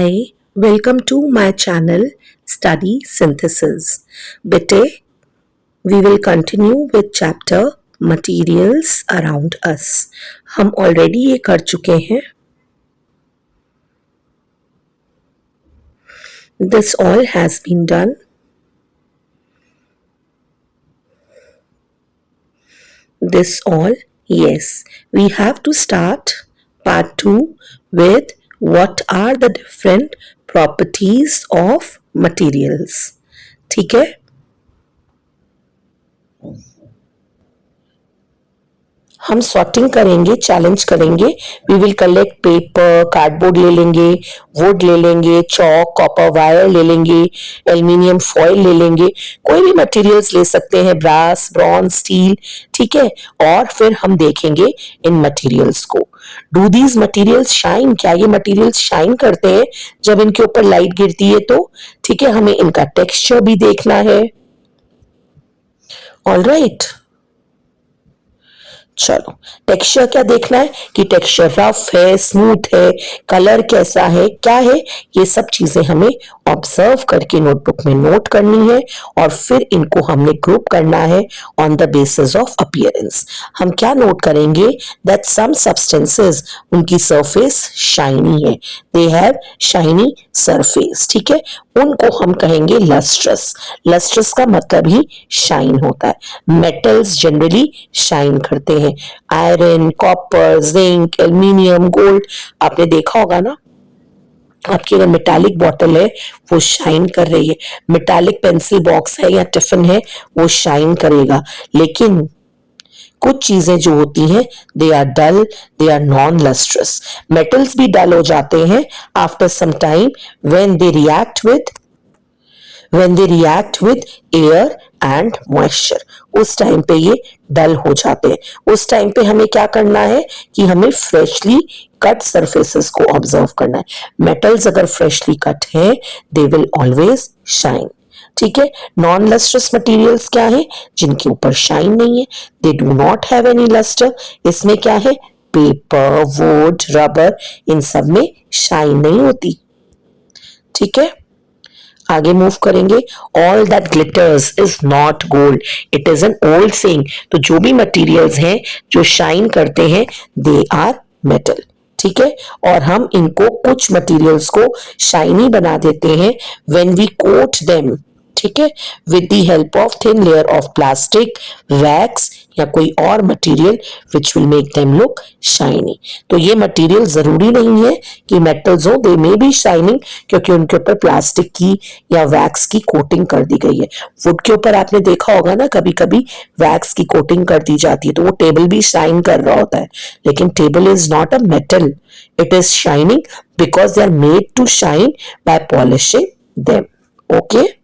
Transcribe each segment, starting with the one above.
Hi, welcome to my channel Study Synthesis. Bete, we will continue with chapter Materials Around Us. हम already ये कर चुके हैं. This all has been done. This all, yes. We have to start part 2 with what are the different properties of materials. ठीक है? हम sorting करेंगे, challenge करेंगे. We will collect paper, cardboard ले लेंगे, वुड ले लेंगे, चौक, कॉपर वायर ले लेंगे, एल्यूमिनियम फॉइल ले लेंगे, कोई भी मटेरियल्स ले सकते हैं, ब्रास, ब्रॉन्ज, स्टील. ठीक है. और फिर हम देखेंगे इन मटेरियल्स को. Do these materials shine? क्या ये मटेरियल्स शाइन करते हैं जब इनके ऊपर लाइट गिरती है तो? ठीक है. हमें इनका टेक्सचर भी देखना है. ऑलराइट, चलो टेक्सचर क्या देखना है कि टेक्सचर रफ है, स्मूथ है, कलर कैसा है, क्या है, ये सब चीजें हमें ऑब्जर्व करके नोटबुक में नोट करनी है और फिर इनको हमने ग्रुप करना है on the basis of appearance. हम क्या नोट करेंगे? दैट सम सब्सटेंसेस, उनकी सरफेस शाइनी है, दे हैव शाइनी सरफेस. ठीक है. उनको हम कहेंगे लस्ट्रस. लस्ट्रस का मतलब ही शाइन होता है. मेटल्स जनरली शाइन करते हैं. Iron, copper, zinc, aluminium, gold, आपने देखा होगा ना. आपकी अगर मेटालिक बॉटल है वो शाइन कर रही है, मेटालिक पेंसिल बॉक्स है या टिफिन है वो शाइन करेगा. लेकिन कुछ चीजें जो होती हैं they are dull, they are non lustrous. Metals भी डल हो जाते हैं after some time when they react with air and moisture. उस टाइम पे ये डल हो जाते हैं. उस टाइम पे हमें क्या करना है कि हमें फ्रेशली कट सरफेसेस को ऑब्जर्व करना है. मेटल्स अगर फ्रेशली कट हैं दे विल ऑलवेज शाइन. ठीक है. नॉन लस्ट्रस मटेरियल्स क्या है? जिनके ऊपर शाइन नहीं है, they do not have any lustre. इसमें क्या है? पेपर, वुड, रबर, इन सब में शाइन नहीं होती. ठीक है. आगे मूव करेंगे. All that glitters is not gold. It is an old saying. तो जो भी मटेरियल्स हैं जो शाइन करते हैं दे आर मेटल. ठीक है. और हम इनको कुछ मटेरियल्स को शाइनी बना देते हैं व्हेन वी कोट देम. ठीक है. With the help of thin layer of plastic, wax या कोई और material which will make them look shiny. तो ये मटेरियल जरूरी नहीं है कि मेटल्स हो, दे मे बी शाइनिंग क्योंकि उनके ऊपर प्लास्टिक की या वैक्स की कोटिंग कर दी गई है. वुड के ऊपर आपने देखा होगा ना, कभी कभी वैक्स की कोटिंग कर दी जाती है तो वो टेबल भी शाइन कर रहा होता है. लेकिन table is not a metal, it is shining because they are made to shine by polishing them. Okay.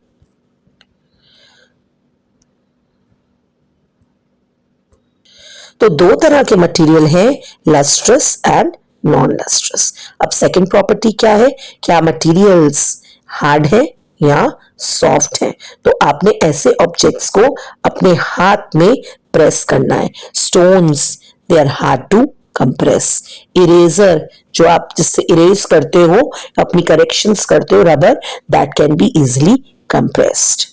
तो दो तरह के मटेरियल हैं, लस्ट्रस एंड नॉन लस्ट्रस. अब सेकंड प्रॉपर्टी क्या है? क्या मटेरियल्स हार्ड है या सॉफ्ट है? तो आपने ऐसे ऑब्जेक्ट्स को अपने हाथ में प्रेस करना है. Stones they are hard to compress. Eraser, जो आप जिससे इरेज करते हो, अपनी करेक्शंस करते हो, rubber, that can be easily compressed.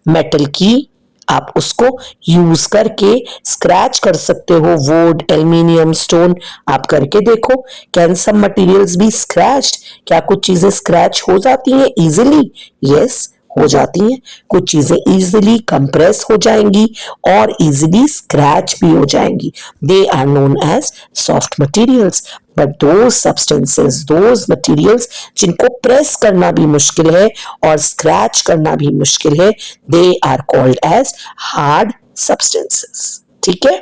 Metal की आप उसको यूज करके स्क्रैच कर सकते हो. वुड, एल्यूमिनियम, स्टोन, आप करके देखो. Can some materials be scratched? क्या कुछ चीजें स्क्रैच हो जाती हैं इजीली? यस, हो जाती हैं. कुछ चीजें इजीली कंप्रेस हो जाएंगी और इजीली स्क्रैच भी हो जाएंगी. They are known as soft materials. But those substances, those materials जिनको प्रेस करना भी मुश्किल है और स्क्रैच करना भी मुश्किल है, they are called as hard substances. ठीक है.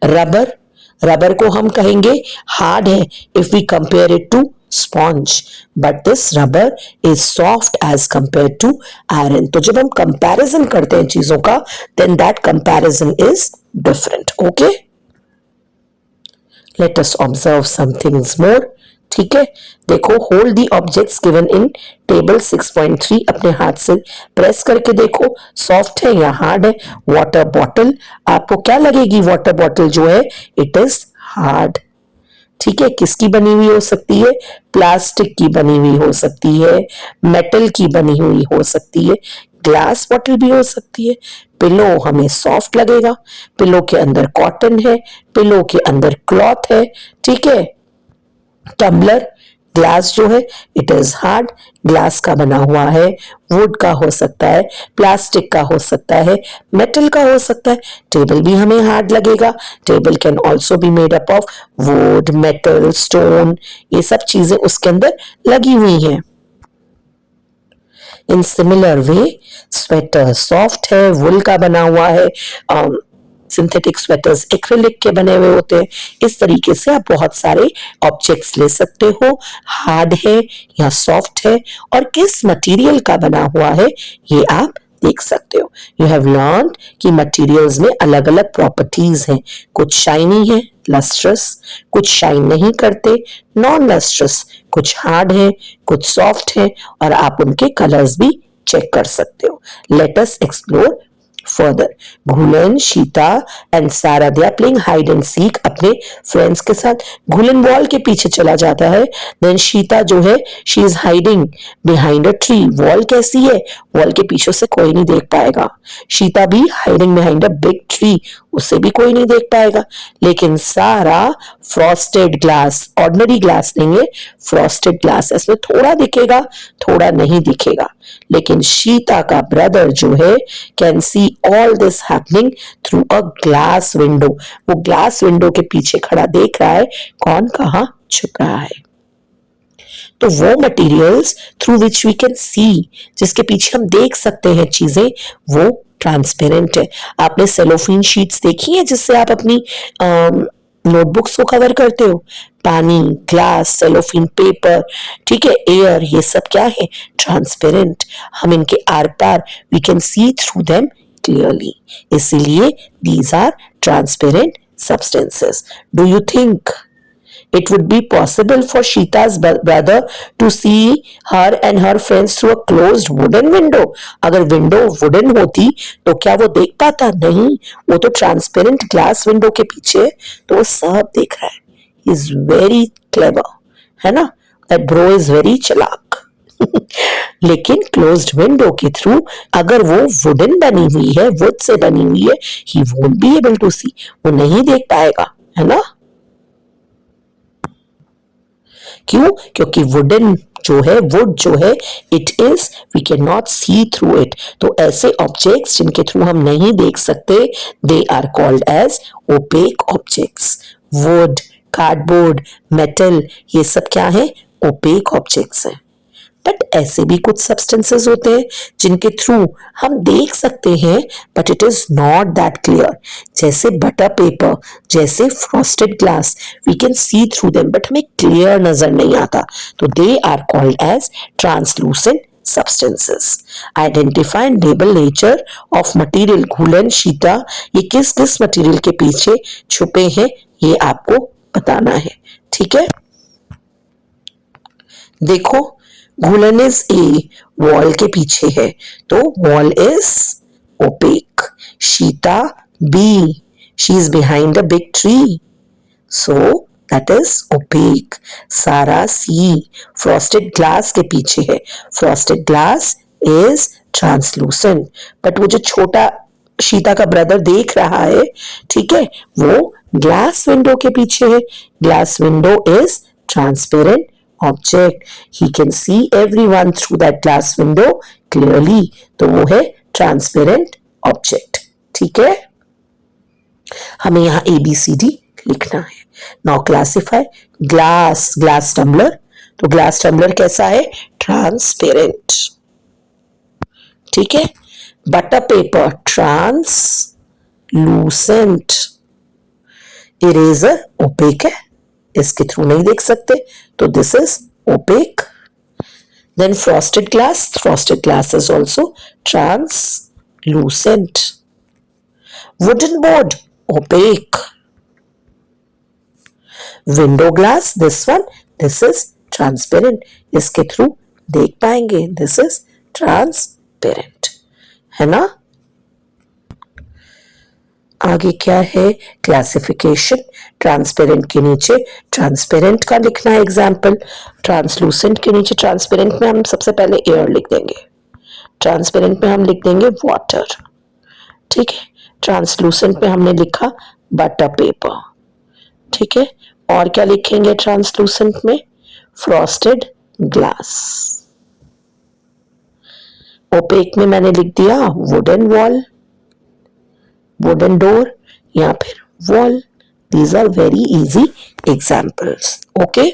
रबर, रबर को हम कहेंगे हार्ड है if we compare it to sponge, but this rubber is soft as compared to iron. तो जब हम कंपैरिजन करते हैं चीजों का, then that comparison is different. Okay? Let us observe some things more. ठीक है. देखो, hold the objects given in table 6.3. अपने हाथ से प्रेस करके देखो सॉफ्ट है या हार्ड है. वाटर बॉटल, आपको क्या लगेगी? वाटर बॉटल जो है इट इज हार्ड. ठीक है, किसकी बनी हुई हो सकती है? प्लास्टिक की बनी हुई हो सकती है, मेटल की बनी हुई हो सकती है, ग्लास बॉटल भी हो सकती है। पिलो हमें सॉफ्ट लगेगा, पिलो के अंदर कॉटन है, पिलो के अंदर क्लॉथ है, ठीक है। टम्बलर, ग्लास जो है इट इज हार्ड, ग्लास का बना हुआ है, वुड का हो सकता है, प्लास्टिक का हो सकता है, मेटल का हो सकता है। टेबल भी हमें हार्ड लगेगा, table can also be made up of would, metal, stone, ये सब चीजें उसके अंदर लगी हुई हैं। In similar way sweater soft है, वुल का बना हुआ है, सिंथेटिक स्वेटर्स एक्रिलिक के बने हुए होते हैं। इस तरीके से आप बहुत सारे ऑब्जेक्ट्स ले सकते हो, हार्ड है या सॉफ्ट है, और किस मटेरियल का बना हुआ है ये आप देख सकते हो। यू हैव लर्न कि मटेरियल्स में अलग अलग प्रॉपर्टीज हैं, कुछ शाइनी है लस्ट्रस, कुछ शाइन नहीं करते नॉन लस्ट्रस, कुछ हार्ड है, कुछ सॉफ्ट है, और आप उनके कलर्स भी चेक कर सकते हो। Let us explore further. Ghulan, Sheeta and Sara they are playing hide and seek अपने फ्रेंड्स के साथ। घुलन वॉल के पीछे चला जाता है, देन शीता जो है she is hiding behind a tree. Wall कैसी है? वॉल के पीछे से कोई नहीं देख पाएगा। शीता भी hiding behind a big tree, उससे भी कोई नहीं देख पाएगा। लेकिन सारा फ्रॉस्टेड ग्लास, ऑर्डिनरी ग्लास नहीं है, फ्रॉस्टेड ग्लास, इसमें थोड़ा दिखेगा थोड़ा नहीं दिखेगा। लेकिन शीता का ब्रदर जो है can see all this happening through a glass window. वो ग्लास विंडो के पीछे खड़ा देख रहा है कौन कहां छुप रहा है। तो वो materials through which we can see, जिसके पीछे हम देख सकते हैं चीजें, वो ट्रांसपेरेंट है। आपने सेलोफिन शीट्स देखी है जिससे आप अपनी नोटबुक्स को कवर करते हो? पानी, ग्लास, सेलोफिन पेपर, ठीक है, एयर, ये सब क्या है? ट्रांसपेरेंट। हम इनके आर पार we can see through them clearly, इसीलिए these are transparent substances. Do you think it would be possible for Sheeta's brother to see her and her friends through a closed wooden window? अगर window wooden होती तो क्या वो देख पाता? नहीं, वो तो ट्रांसपेरेंट ग्लास विंडो के पीछे, तो वो सब देख रहा है। He is very clever, है ना? That bro is very चालाक। लेकिन क्लोज्ड विंडो के थ्रू अगर वो वुडन बनी हुई है, वुड से बनी हुई है, he won't be able to see, वो नहीं देख पाएगा, है ना? क्यों? क्योंकि वुडन जो है, वुड जो है, it is we can not see through it. तो ऐसे ऑब्जेक्ट्स जिनके थ्रू हम नहीं देख सकते, they are called as opaque objects. Wood, cardboard, metal, ये सब क्या है? ओपेक ऑब्जेक्ट्स हैं। बट ऐसे भी कुछ सब्सटेंसेस होते हैं जिनके थ्रू हम देख सकते हैं, but it is not that clear. जैसे बटर पेपर, जैसे frosted glass, we can see through them but हमें क्लियर नजर नहीं आता, तो they are called as translucent substances. Identify and label nature of material. घुलन, शीता, ये किस किस मटेरियल के पीछे छुपे हैं ये आपको बताना है, ठीक है। देखो, घुलन इज ए, वॉल के पीछे है, तो wall is opaque. Sheeta B, she is behind a big tree, so that is opaque. Sara C, frosted glass के पीछे है, frosted glass is translucent. But वो जो छोटा शीता का ब्रदर देख रहा है, ठीक है, वो ग्लास विंडो के पीछे है, glass window is transparent object. He can see everyone through that glass window clearly. तो वो है transparent object. ठीक है, हमें यहाँ ABCD लिखना है। Now classify glass, glass tumbler. तो glass tumbler कैसा है? Transparent. ठीक है, butter paper translucent. Eraser opaque है, इसके थ्रू नहीं देख सकते, तो this is opaque. Then frosted glass is also translucent. Wooden board opaque. Window glass, this one, this is transparent, इसके थ्रू देख पाएंगे, दिस इज ट्रांसपेरेंट, है ना। आगे क्या है, क्लासिफिकेशन। ट्रांसपेरेंट के नीचे ट्रांसपेरेंट का लिखना है एग्जाम्पल, ट्रांसलूसेंट के नीचे ट्रांसपेरेंट में हम सबसे पहले एयर लिख देंगे, ट्रांसपेरेंट में हम लिख देंगे वाटर, ठीक है। ट्रांसलूसेंट में हमने लिखा बटर पेपर, ठीक है। और क्या लिखेंगे ट्रांसलूसेंट में, फ्रॉस्टेड ग्लास। ओपेक में मैंने लिख दिया वुडन वॉल, वुडन डोर या फिर wall. These are very easy examples. Okay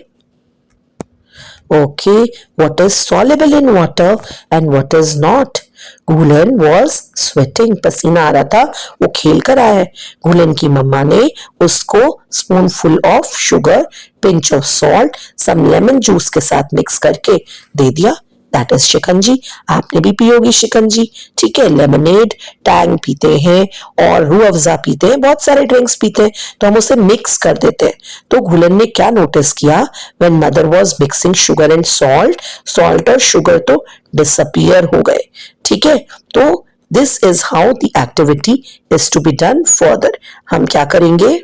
okay, what is soluble in water and what is not? Gulen was sweating, पसीना आ रहा था, वो खेल कर आया है। गुलेन की मम्मा ने उसको spoonful of sugar, pinch of salt, some lemon juice के साथ मिक्स करके दे दिया, दैट इज शिकंजी। आपने भी पी होगी शिकंजी, ठीक है। लेमनेड, टैंग पीते हैं और रूह अफ़ज़ा पीते हैं, बहुत सारे ड्रिंक्स पीते हैं, तो हम उसे मिक्स कर देते हैं। तो गुलेन ने क्या नोटिस किया, when mother was mixing sugar and salt, salt और शुगर तो डिसअपियर हो गए, ठीक है। तो this is how the activity is to be done further. हम क्या करेंगे,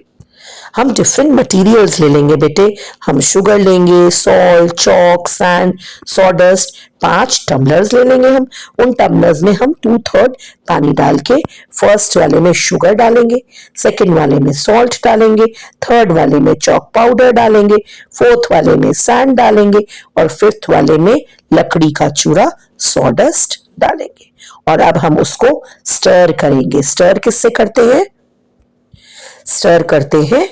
हम डिफरेंट मटेरियल्स ले लेंगे बेटे, हम शुगर लेंगे, salt, chalk, sand, sawdust, 5 tumblers ले लेंगे हम। उन टम्बलर्स में हम 2/3 पानी डाल के फर्स्ट वाले में शुगर डालेंगे, सेकंड वाले में सॉल्ट डालेंगे, थर्ड वाले में चॉक पाउडर डालेंगे, फोर्थ वाले में सैंड डालेंगे और फिफ्थ वाले में लकड़ी का चूरा सॉडस्ट डालेंगे। और अब हम उसको स्टर करेंगे। स्टर किससे करते हैं, स्टर करते हैं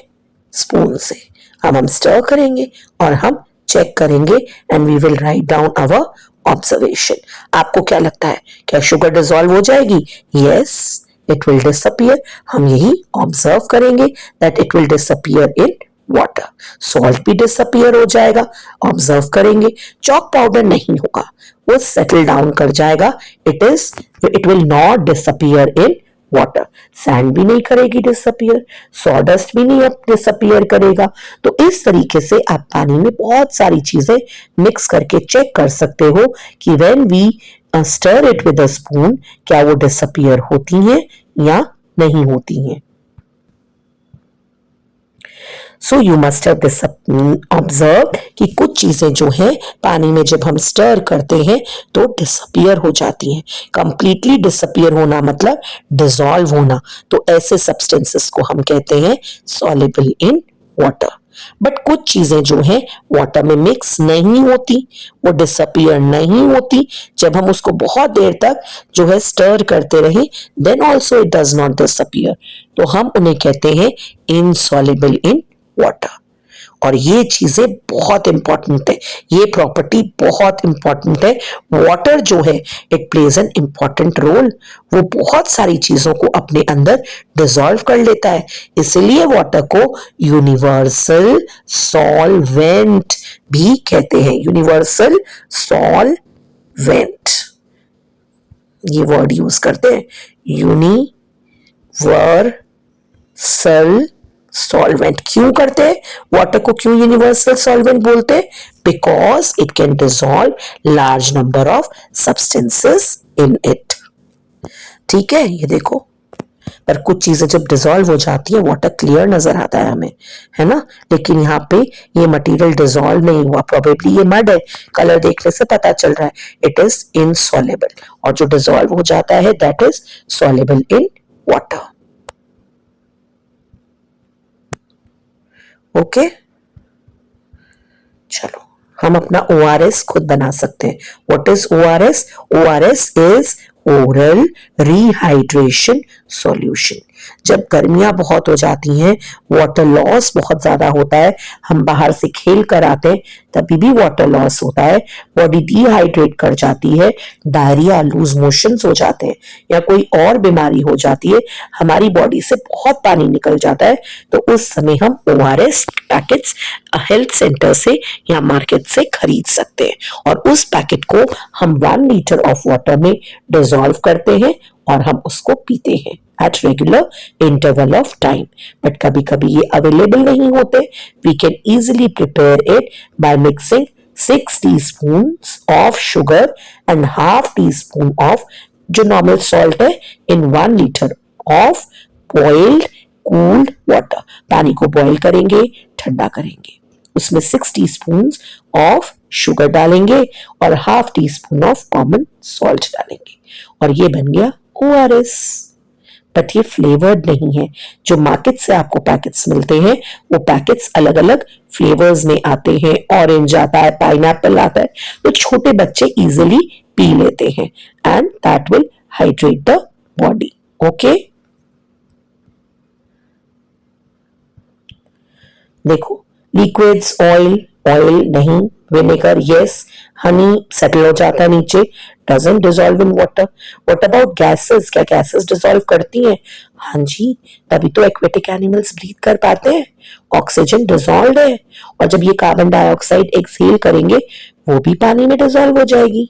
स्पून से। अब हम स्टर करेंगे और हम चेक करेंगे and we will write down our observation. आपको क्या लगता है, क्या शुगर डिसॉल्व हो जाएगी? Yes, it will disappear. हम यही ऑब्जर्व करेंगे that it will disappear in water. Salt भी डिसअपियर हो जाएगा, ऑब्जर्व करेंगे। चॉक पाउडर नहीं होगा, वो सेटल डाउन कर जाएगा, it will not disappear in water. Sand भी नहीं करेगी डिसअपियर, सॉडस्ट भी नहीं डिसअपियर करेगा। तो इस तरीके से आप पानी में बहुत सारी चीजें मिक्स करके चेक कर सकते हो कि when we stir it with a spoon, क्या वो डिसअपियर होती हैं या नहीं होती हैं। So you must have observe कि कुछ चीजें जो है पानी में जब हम स्टर करते हैं तो डिसअपियर हो जाती हैं। कंप्लीटली डिसअपियर होना मतलब डिसॉल्व होना। तो ऐसे सब्सटेंसेस को हम कहते हैं सॉल्युबल इन वाटर। बट कुछ चीजें जो है वाटर में मिक्स नहीं होती, वो डिसअपियर नहीं होती। जब हम उसको बहुत देर तक जो है स्टर करते रहे, then also it does not disappear, तो हम उन्हें कहते हैं इनसॉल्युबल इन वाटर। और ये चीजें बहुत इंपॉर्टेंट है, ये प्रॉपर्टी बहुत इंपॉर्टेंट है। वाटर जो है it plays an important role, वो बहुत सारी चीजों को अपने अंदर डिसॉल्व कर लेता है। इसलिए वाटर को यूनिवर्सल सॉल्वेंट भी कहते हैं, यूनिवर्सल सॉल्वेंट ये वर्ड यूज करते हैं, यूनिवर्सल सॉल्वेंट। क्यों करते हैं वाटर को, क्यों यूनिवर्सल सॉल्वेंट बोलते हैं? Because it can dissolve large number of substances in it. ठीक है, ये देखो, पर कुछ चीजें जब डिसॉल्व हो जाती है वाटर क्लियर नजर आता है हमें, है ना। लेकिन यहाँ पे ये मटेरियल डिसॉल्व नहीं हुआ, प्रोबेबली ये मड है, कलर देखने से पता चल रहा है, इट इज इनसॉल्युबल। और जो डिसॉल्व हो जाता है that is soluble in water. Okay, चलो हम अपना ORS खुद बना सकते हैं। What is ORS? ORS is oral rehydration solution. जब गर्मियां बहुत हो जाती हैं, वाटर लॉस बहुत ज्यादा होता है, हम बाहर से खेल कर आते हैं तभी भी वाटर लॉस होता है, बॉडी डिहाइड्रेट कर जाती है, डायरिया, लूज मोशंस हो जाते हैं या कोई और बीमारी हो जाती है, हमारी बॉडी से बहुत पानी निकल जाता है, तो उस समय हम ORS पैकेट्स हेल्थ सेंटर से या मार्केट से खरीद सकते हैं और उस पैकेट को हम 1 लीटर ऑफ वाटर में डिसॉल्व करते हैं और हम उसको पीते हैं at regular interval of time. But कभी कभी ये अवेलेबल नहीं होते। We can easily prepare it by mixing 6 teaspoons of sugar and half teaspoon of जो normal salt है in 1 liter of boiled cooled water, पानी को बॉईल करेंगे, ठंडा करेंगे, उसमें 6 टीस्पून ऑफ शुगर डालेंगे और half tea spoon of common salt डालेंगे और ये बन गया ORS। बट ये फ्लेवर्ड नहीं है। जो मार्केट से आपको पैकेट्स मिलते हैं वो पैकेट्स अलग अलग फ्लेवर्स में आते हैं, ऑरेंज आता है, पाइनएप्पल आता है, तो छोटे बच्चे इजिली पी लेते हैं and that will hydrate the body. Okay, देखो लिक्विड्स, ऑयल, ऑयल नहीं, विनेगर यस, हनी सेटल हो जाता है नीचे, doesn't dissolve in water. What about gases, क्या गैसेस डिसॉल्व करती हैं? हाँ जी, तभी तो एक्वेटिक एनिमल्स ब्रीथ कर पाते हैं, ऑक्सीजन डिसॉल्व है, और जब ये कार्बन डाइऑक्साइड एक्सहेल करेंगे वो भी पानी में डिसॉल्व हो जाएगी।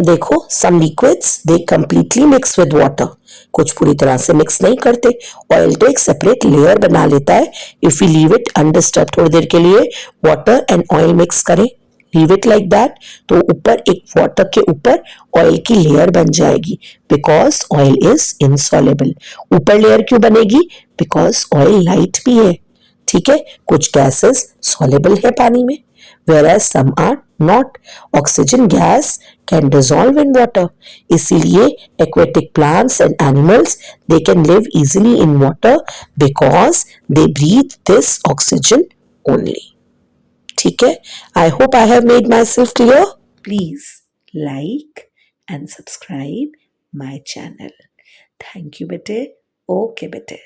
देखो some liquids they completely mix with water, कुछ पूरी तरह से मिक्स नहीं करते। ऑयल तो एक सेपरेट लेयर बना लेता है। If you leave it undisturb, थोड़ी देर के लिए वाटर एंड ऑयल मिक्स करें, लीव इट लाइक दैट, तो ऊपर एक वाटर के ऊपर ऑयल की लेयर बन जाएगी, बिकॉज ऑयल इज इनसॉल्युबल। ऊपर लेयर क्यों बनेगी? बिकॉज ऑयल लाइट भी है, ठीक है। कुछ गैसेस सॉल्युबल है पानी में, whereas some are not. Oxygen gas can dissolve in water. इसीलिए aquatic plants and animals they can live easily in water because they breathe this oxygen only. ठीक है? I hope I have made myself clear. Please like and subscribe my channel. Thank you बेटे. Okay बेटे.